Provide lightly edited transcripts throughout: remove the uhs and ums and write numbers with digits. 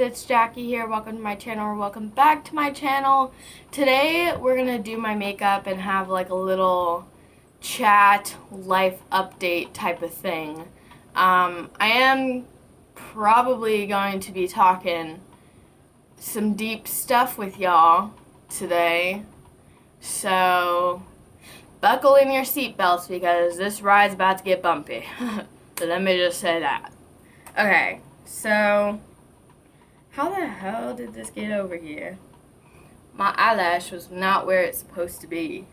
it's Jackie here. Welcome to my channel, or welcome back to my channel. Today we're gonna do my makeup and have like a little chat, life update type of thing. I am probably going to be talking some deep stuff with y'all today, so buckle in your seatbelts because this ride's about to get bumpy. So let me just say that. Okay, so how the hell did this get over here? My eyelash was not where it's supposed to be.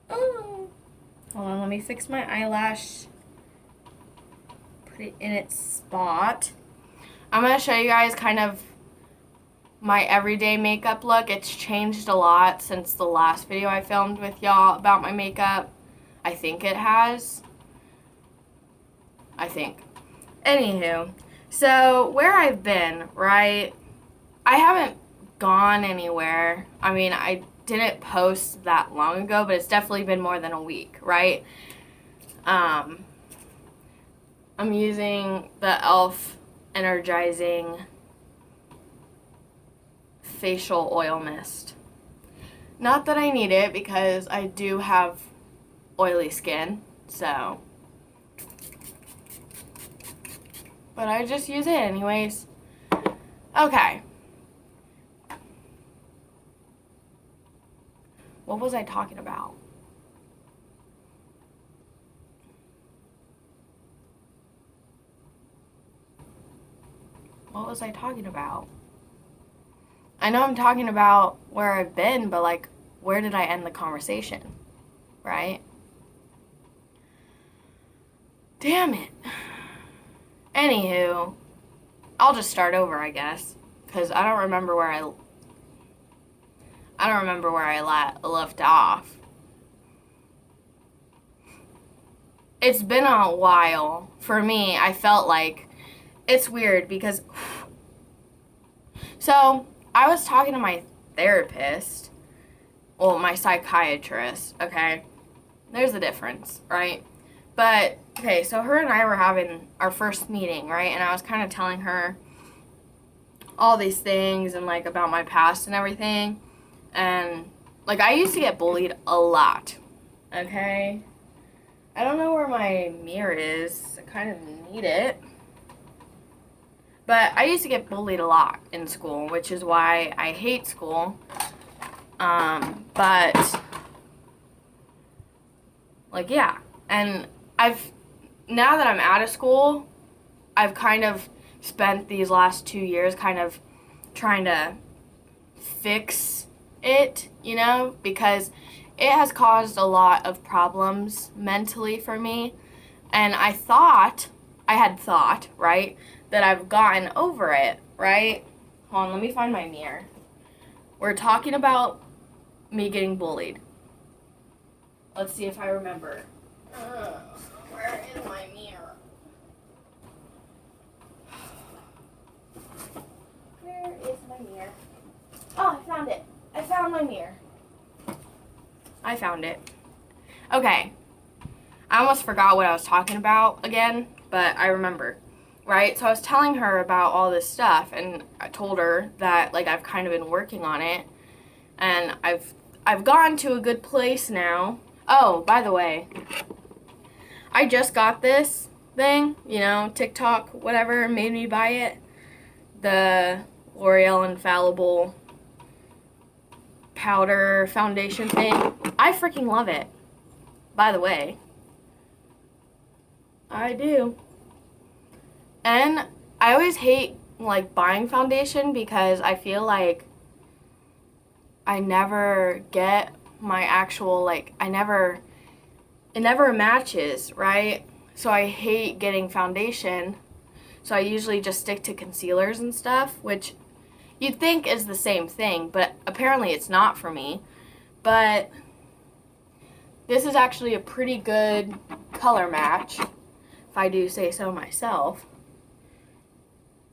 Oh. Hold on, let me fix my eyelash. Put it in its spot. I'm going to show you guys kind of my everyday makeup look. It's changed a lot since the last video I filmed with y'all about my makeup. I think it has. I think. Anywho, so where I've been, right? I haven't gone anywhere. I mean, I didn't post that long ago, but it's definitely been more than a week, right? I'm using the e.l.f. Energizing Facial Oil Mist. Not that I need it because I do have oily skin, so. But I just use it anyways. Okay. What was I talking about? What was I talking about? I know I'm talking about where I've been, but like, where did I end the conversation? Right? Damn it. Anywho, I'll just start over, I guess, because I don't remember where I left off. It's been a while. For me, I felt like it's weird because so I was talking to my therapist, well, my psychiatrist, okay? There's a difference, right? But, okay, so her and I were having our first meeting, right? And I was kind of telling her all these things and, like, about my past and everything. And, like, I used to get bullied a lot, okay? I don't know where my mirror is. I kind of need it. But I used to get bullied a lot in school, which is why I hate school. But, like, yeah. And now that I'm out of school, I've kind of spent these last 2 years kind of trying to fix it, you know, because it has caused a lot of problems mentally for me. And I had thought, right, that I've gotten over it, right? Hold on, let me find my mirror. We're talking about me getting bullied. Let's see if I remember. Where is my mirror? Where is my mirror? Oh, I found it. I found my mirror. I found it. Okay. I almost forgot what I was talking about again, but I remember. Right? So I was telling her about all this stuff, and I told her that, like, I've kind of been working on it, and I've gotten to a good place now. Oh, by the way, I just got this thing, you know, TikTok, whatever, made me buy it. The L'Oreal Infallible powder foundation thing. I freaking love it, by the way. I do. And I always hate, like, buying foundation because I feel like I never get my actual, like, it never matches, right? So I hate getting foundation. So I usually just stick to concealers and stuff, which you'd think is the same thing, but apparently it's not for me. But this is actually a pretty good color match, if I do say so myself.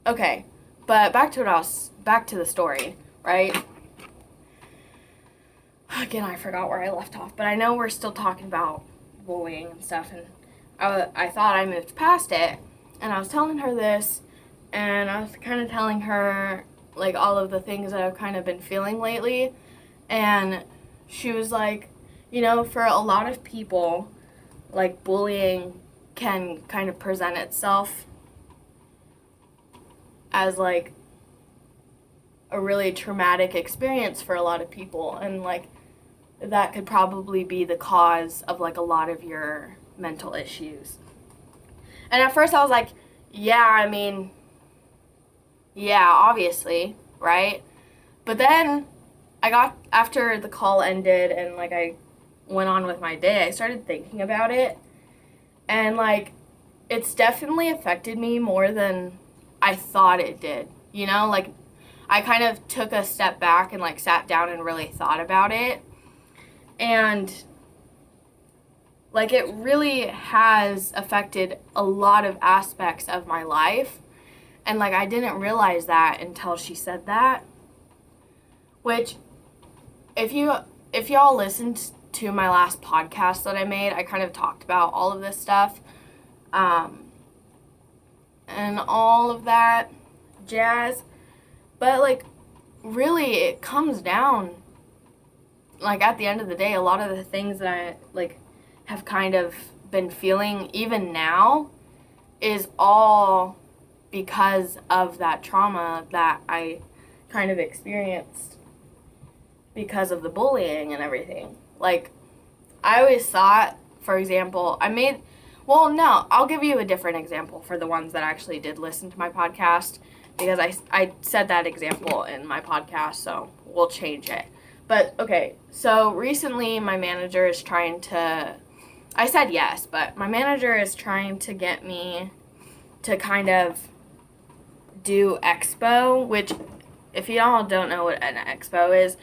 Okay, but back to the story, right? Again, I forgot where I left off, but I know we're still talking about bullying and stuff, and I thought I moved past it, and I was telling her this, and I was kind of telling her like all of the things that I've kind of been feeling lately, and she was like, you know, for a lot of people, like bullying can kind of present itself as like a really traumatic experience for a lot of people, and like that could probably be the cause of like a lot of your mental issues. And at first I was like, yeah, I mean, yeah, obviously, right? But then I got, after the call ended and like I went on with my day, I started thinking about it, and like it's definitely affected me more than I thought it did. You know, like I kind of took a step back and like sat down and really thought about it. And like it really has affected a lot of aspects of my life. And like I didn't realize that until she said that. Which if y'all listened to my last podcast that I made, I kind of talked about all of this stuff. And all of that jazz. But like really it comes down, like at the end of the day, a lot of the things that I like have kind of been feeling even now is all because of that trauma that I kind of experienced because of the bullying and everything. Like I always thought, for example, I'll give you a different example for the ones that actually did listen to my podcast, because I said that example in my podcast, so we'll change it. But okay, so recently my manager is trying to, I said yes, but my manager is trying to get me to kind of do expo, which if y'all don't know what an expo is,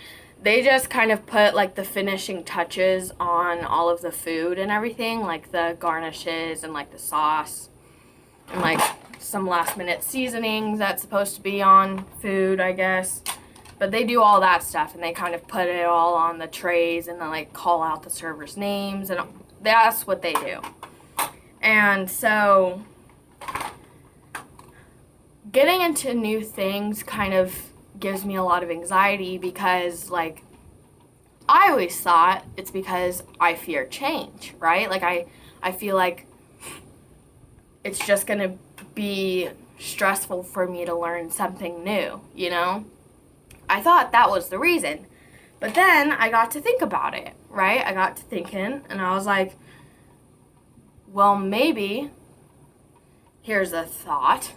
they just kind of put like the finishing touches on all of the food and everything, like the garnishes and like the sauce and like some last minute seasonings that's supposed to be on food, I guess. But they do all that stuff, and they kind of put it all on the trays and then like call out the servers' names, and that's what they do. And so getting into new things kind of gives me a lot of anxiety, because like I always thought it's because I fear change, right? Like I feel like it's just going to be stressful for me to learn something new, you know? I thought that was the reason. But then I got to think about it, right? I got to thinking, and I was like, well, maybe, here's a thought,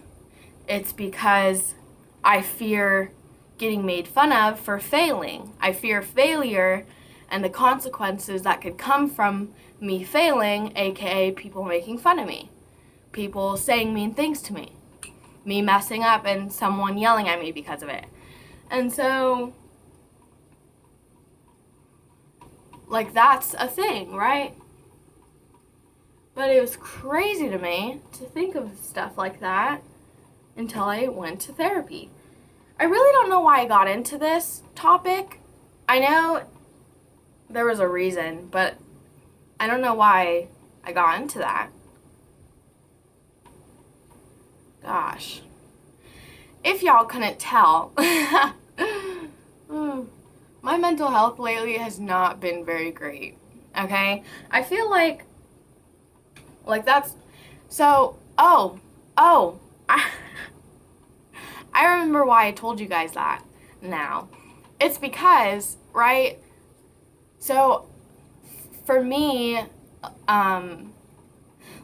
it's because I fear getting made fun of for failing. I fear failure and the consequences that could come from me failing, aka people making fun of me, people saying mean things to me messing up and someone yelling at me because of it. And so, like, that's a thing, right? But it was crazy to me to think of stuff like that until I went to therapy. I really don't know why I got into this topic. I know there was a reason, but I don't know why I got into that. Gosh. If y'all couldn't tell, my mental health lately has not been very great, okay? I feel like that's, so, I remember why I told you guys that now. It's because, right, so for me,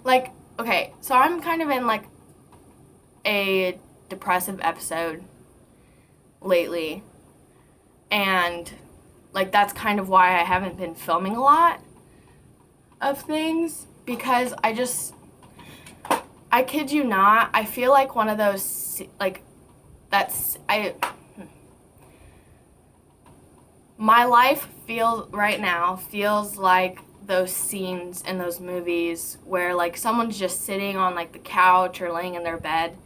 like, okay, so I'm kind of in like a depressive episode lately, and like that's kind of why I haven't been filming a lot of things, because I kid you not, I feel like one of those, like, my life right now feels like those scenes in those movies where like someone's just sitting on like the couch or laying in their bed,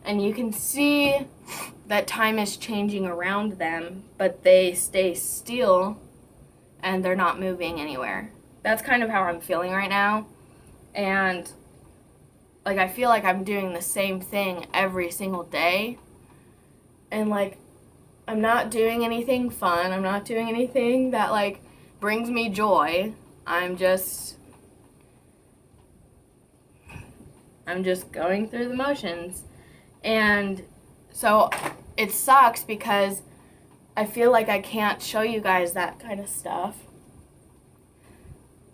and you can see that time is changing around them, but they stay still and they're not moving anywhere. That's kind of how I'm feeling right now. And like, I feel like I'm doing the same thing every single day. And, like, I'm not doing anything fun. I'm not doing anything that, like, brings me joy. I'm just going through the motions. And so it sucks because I feel like I can't show you guys that kind of stuff.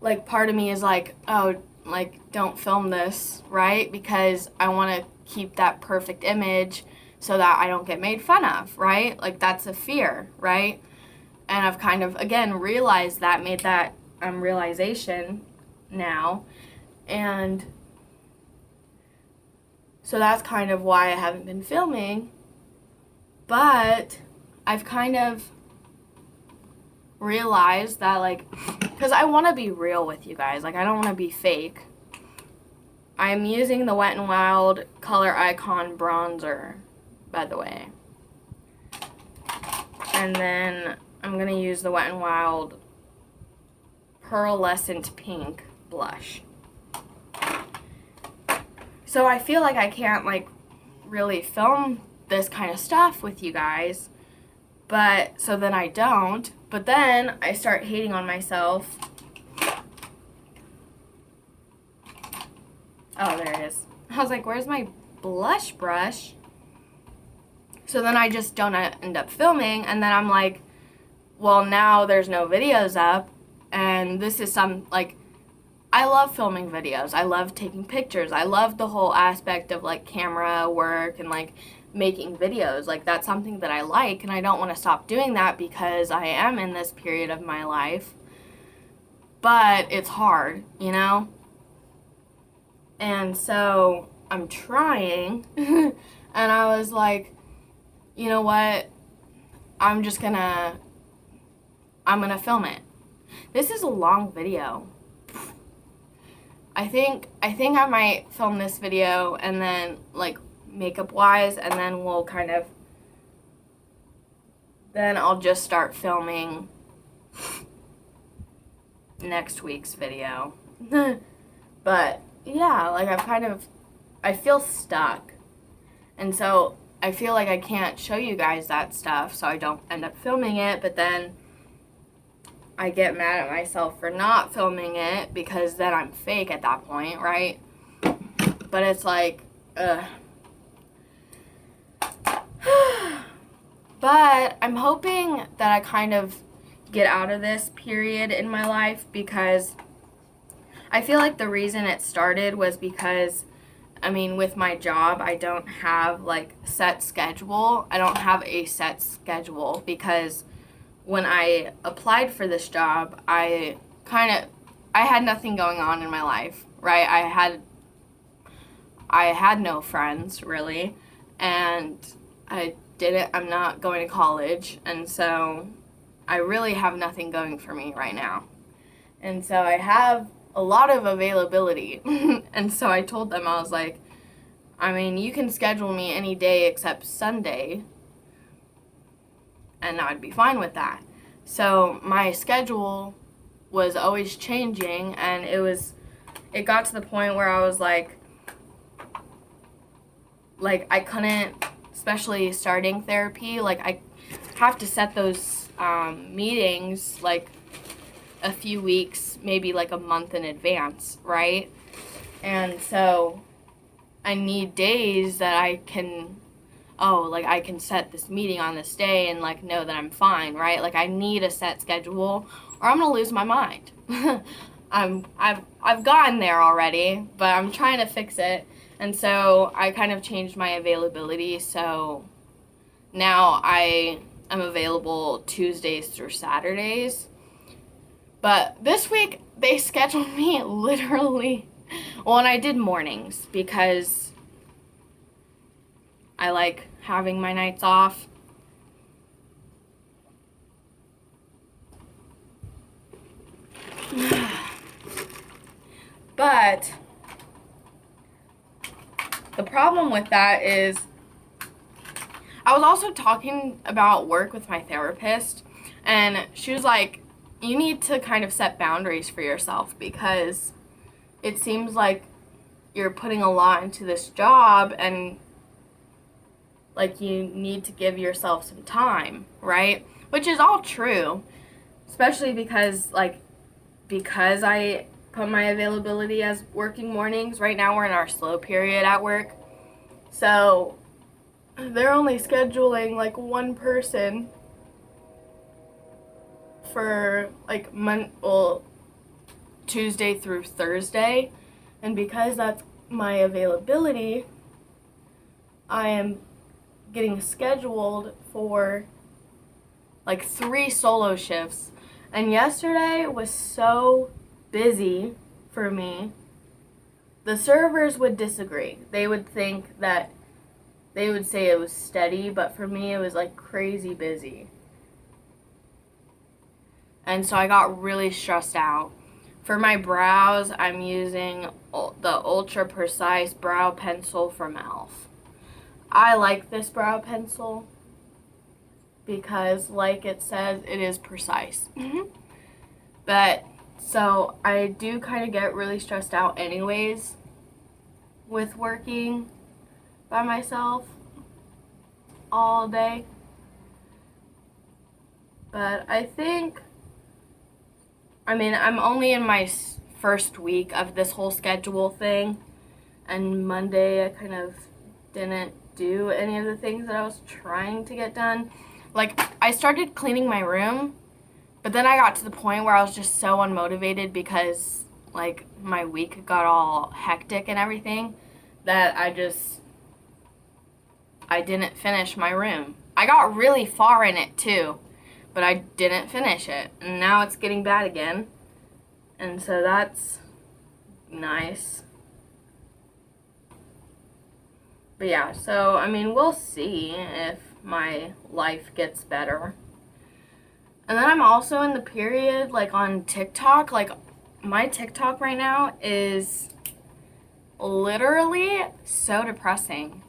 Like, part of me is like, oh, like, don't film this, right? Because I want to keep that perfect image so that I don't get made fun of, right? Like, that's a fear, right? And I've kind of, again, realized that, made that realization now. And so that's kind of why I haven't been filming. But I've kind of realized that, like, because I want to be real with you guys. Like, I don't want to be fake. I'm using the Wet n Wild Color Icon Bronzer, by the way. And then I'm going to use the Wet n Wild Pearlescent Pink blush. So I feel like I can't, like, really film this kind of stuff with you guys. But, so then I don't. But then I start hating on myself. Oh, there it is. I was like, where's my blush brush? So then I just don't end up filming. And then I'm like, well, now there's no videos up. And this is like, I love filming videos. I love taking pictures. I love the whole aspect of, like, camera work and, like, making videos. Like, that's something that I like, and I don't want to stop doing that because I am in this period of my life. But it's hard, you know? And so I'm trying, and I was like, you know what? I'm gonna film it. This is a long video. I think I might film this video and then, like, makeup wise, and then we'll kind of, then I'll just start filming next week's video. But yeah, like, I feel stuck, and so I feel like I can't show you guys that stuff, so I don't end up filming it. But then I get mad at myself for not filming it because then I'm fake at that point, right? But it's like, ugh. But I'm hoping that I kind of get out of this period in my life, because I feel like the reason it started was because, I mean, with my job, I don't have, like, set schedule. I don't have a set schedule because when I applied for this job, I had nothing going on in my life, right? I had no friends, really, and I'm not going to college, and so I really have nothing going for me right now. And so I have a lot of availability. And so I told them, I was like, I mean, you can schedule me any day except Sunday, and I'd be fine with that. So my schedule was always changing, and it got to the point where I was like I couldn't, especially starting therapy, like, I have to set those meetings, like, a few weeks, maybe, like, a month in advance, right? And so I need days that I can, I can set this meeting on this day and, like, know that I'm fine, right? Like, I need a set schedule or I'm gonna lose my mind. I've gotten there already, but I'm trying to fix it. And so I kind of changed my availability, so now I am available Tuesdays through Saturdays. But this week, they scheduled me literally, well, and I did mornings because I like having my nights off. But the problem with that is I was also talking about work with my therapist, and she was like, you need to kind of set boundaries for yourself, because it seems like you're putting a lot into this job and like you need to give yourself some time, right? Which is all true, especially because I put my availability as working mornings. Right now we're in our slow period at work. So they're only scheduling like one person for like Tuesday through Thursday. And because that's my availability, I am getting scheduled for like 3 solo shifts. And yesterday was so busy for me. The servers would disagree. They would think that they would say it was steady, but for me it was like crazy busy. And so I got really stressed out. For my brows, I'm using the Ultra Precise Brow Pencil from e.l.f. I like this brow pencil because, like it says, it is precise. But, so I do kind of get really stressed out anyways with working by myself all day. But I think, I'm only in my first week of this whole schedule thing, and Monday I kind of didn't do any of the things that I was trying to get done. Like, I started cleaning my room, but then I got to the point where I was just so unmotivated because, like, my week got all hectic and everything that I didn't finish my room. I got really far in it, too, but I didn't finish it, and now it's getting bad again, and so that's nice. But yeah, so, we'll see if my life gets better. And then I'm also in the period, like, on TikTok. Like, my TikTok right now is literally so depressing.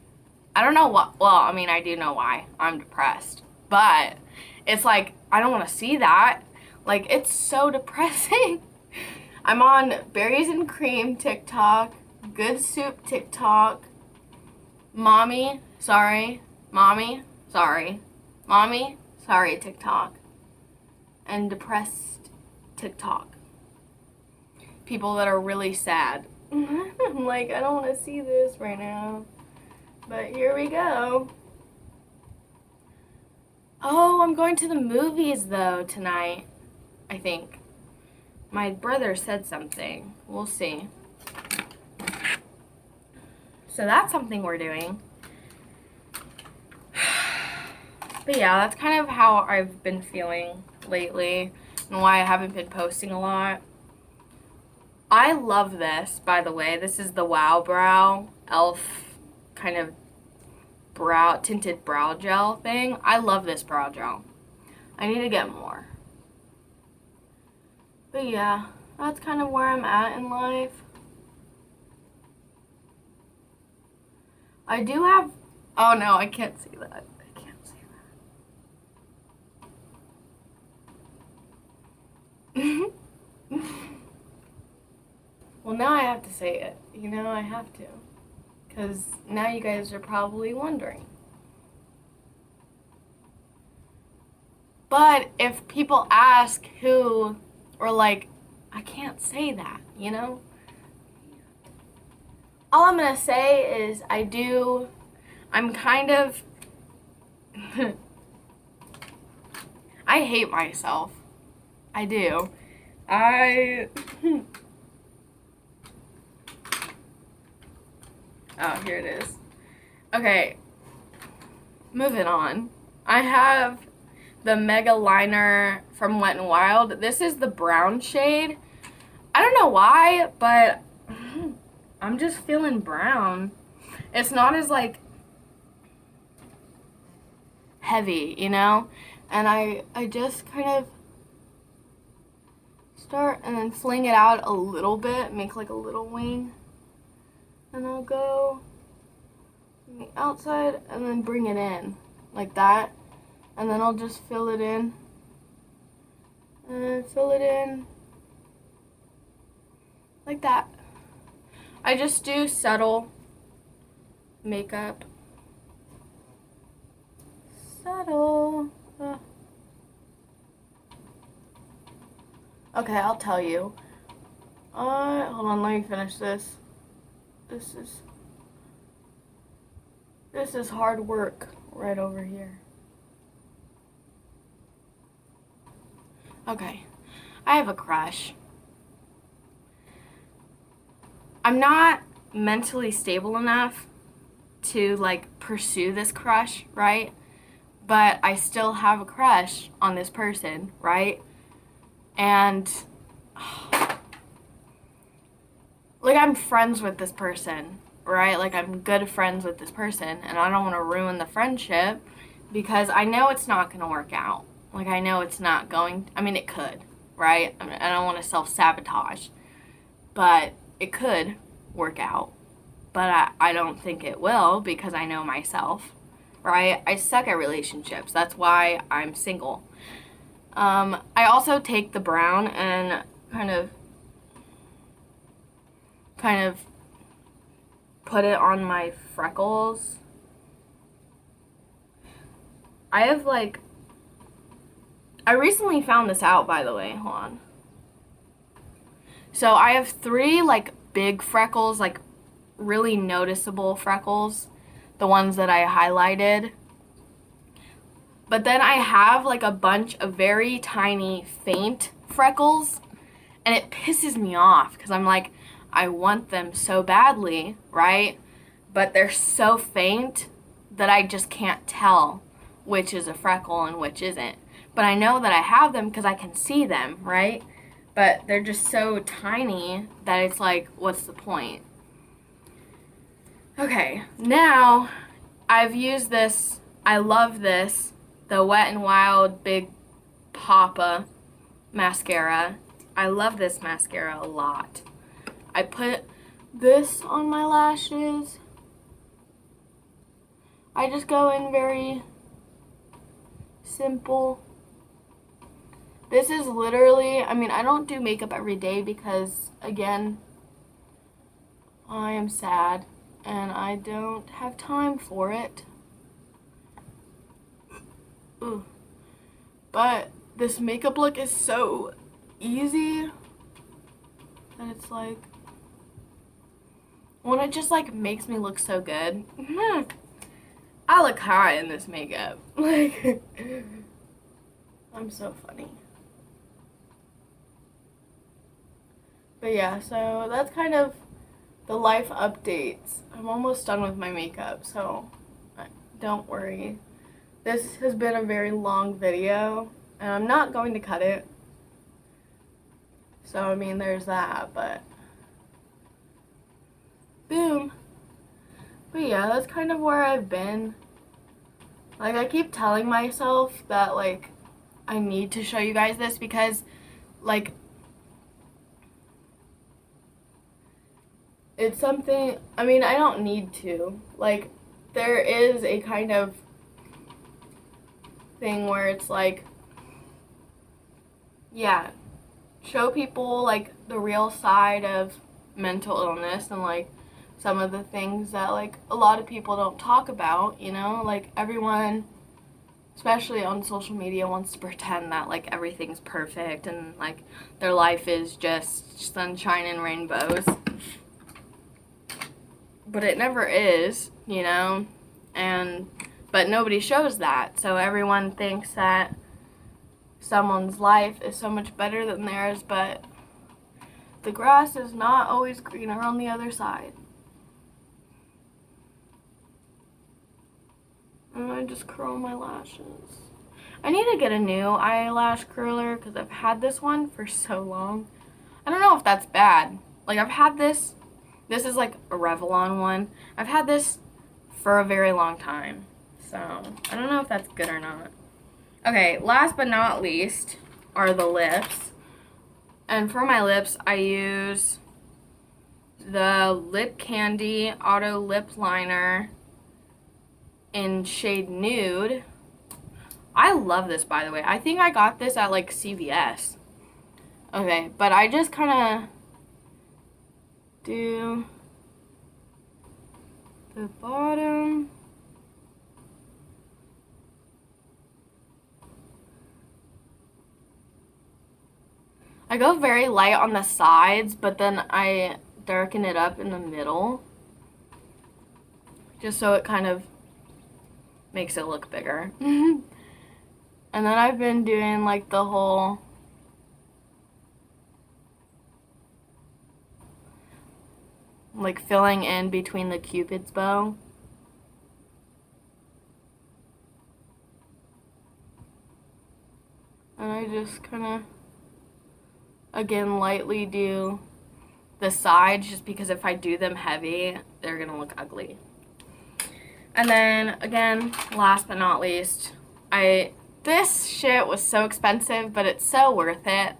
I don't know what, well, I do know why I'm depressed. But it's like, I don't want to see that. Like, it's so depressing. I'm on Berries and Cream TikTok, Good Soup TikTok, Mommy, sorry TikTok, and depressed TikTok. People that are really sad. I'm like, I don't want to see this right now. But here we go. Oh, I'm going to the movies though tonight, I think. My brother said something. We'll see. So that's something we're doing. But yeah, that's kind of how I've been feeling lately and why I haven't been posting a lot. I love this, by the way. This is the Wow Brow e.l.f. kind of tinted brow gel thing. I love this brow gel. I need to get more. But yeah, that's kind of where I'm at in life. I do have, oh no, I can't see that. I can't see that. Well, now I have to say it. I have to. Because now you guys are probably wondering. But if people ask who, or like, I can't say that, All I'm going to say is I'm kind of, I hate myself. I do. Oh, here it is. Okay, moving on. I have the Mega Liner from Wet n Wild. This is the brown shade. I don't know why, but I'm just feeling brown. It's not as, like, heavy, And I just kind of start and then fling it out a little bit, make like a little wing. And I'll go on the outside and then bring it in like that. And then I'll just fill it in. And then fill it in like that. I just do subtle makeup. Subtle. Okay, I'll tell you. Hold on, let me finish this. This is hard work right over here. Okay, I have a crush. I'm not mentally stable enough to like pursue this crush, right? But I still have a crush on this person, right? And like I'm friends with this person, right? Like I'm good friends with this person, and I don't want to ruin the friendship because I know it's not going to work out. Like I know it's not going, I mean it could, right? I mean, I don't want to self-sabotage, but it could work out. But I don't think it will because I know myself, right? I suck at relationships. That's why I'm single. I also take the brown and kind of put it on my freckles. I recently found this out, by the way. Hold on. So I have 3 like big freckles, like really noticeable freckles, the ones that I highlighted. But then I have like a bunch of very tiny faint freckles, and it pisses me off because I'm like, I want them so badly, right? But they're so faint that I just can't tell which is a freckle and which isn't. But I know that I have them because I can see them, right? But they're just so tiny that it's like, what's the point? Okay, now I've used this, I love this, the Wet n Wild Big Papa mascara. I love this mascara a lot. I put this on my lashes. I just go in very simple. This is literally, I mean, I don't do makeup every day because, again, I am sad and I don't have time for it. Ooh. But this makeup look is so easy that it's like, when it just like makes me look so good. I look hot in this makeup. Like, I'm so funny. But yeah, so that's kind of the life updates. I'm almost done with my makeup, so don't worry. This has been a very long video, and I'm not going to cut it. So, I mean, there's that, but boom. But yeah, that's kind of where I've been. Like, I keep telling myself that, like, I need to show you guys this because, like, it's something, I mean, I don't need to. Like, there is a kind of thing where it's like, yeah, show people, like, the real side of mental illness and, like, some of the things that, like, a lot of people don't talk about, you know? Like, everyone, especially on social media, wants to pretend that, like, everything's perfect and, like, their life is just sunshine and rainbows. But it never is, you know? But nobody shows that. So everyone thinks that someone's life is so much better than theirs, but the grass is not always greener on the other side. And I just curl my lashes. I need to get a new eyelash curler because I've had this one for so long. I don't know if that's bad. Like, I've had this. This is like a Revlon one. I've had this for a very long time. So, I don't know if that's good or not. Okay, last but not least are the lips. And for my lips, I use the Lip Candy Auto Lip Liner in shade Nude. I love this, by the way. I think I got this at, like, CVS. Okay, but I just kind of do the bottom. I go very light on the sides, but then I darken it up in the middle, just so it kind of makes it look bigger. And then I've been doing like the whole like filling in between the Cupid's bow. And I just kind of, again, lightly do the sides, just because if I do them heavy, they're gonna look ugly. And then, again, last but not least, this shit was so expensive, but it's so worth it.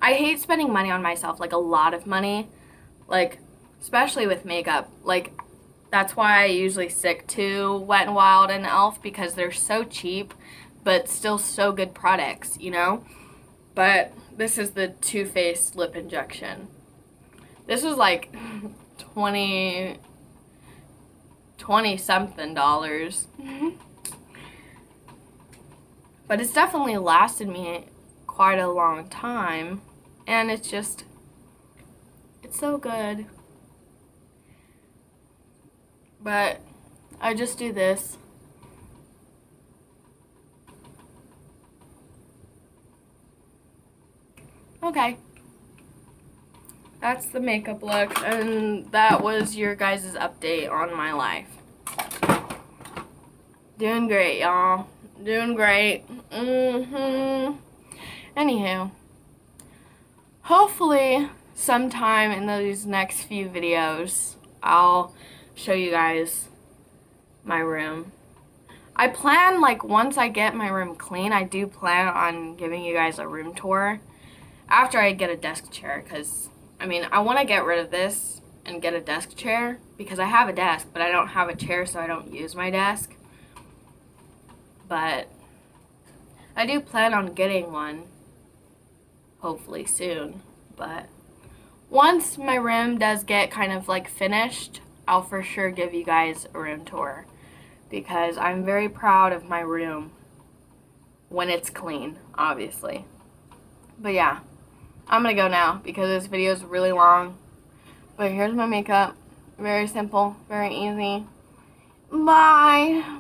I hate spending money on myself, like a lot of money, like, especially with makeup. Like, that's why I usually stick to Wet n Wild and e.l.f. because they're so cheap, but still so good products, you know? But this is the Too Faced lip injection. This was like 20 something dollars. But it's definitely lasted me quite a long time, and it's so good. But I just do this. Okay. That's the makeup look, and that was your guys' update on my life. Doing great, y'all. Doing great. Anywho, hopefully sometime in these next few videos, I'll show you guys my room. I plan, like, once I get my room clean, I do plan on giving you guys a room tour after I get a desk chair, because, I mean, I want to get rid of this and get a desk chair, because I have a desk, but I don't have a chair, so I don't use my desk. But I do plan on getting one, hopefully soon. But once my room does get kind of like finished, I'll for sure give you guys a room tour, because I'm very proud of my room when it's clean, obviously. But yeah, I'm gonna go now because this video is really long. But here's my makeup. Very simple, very easy. Bye.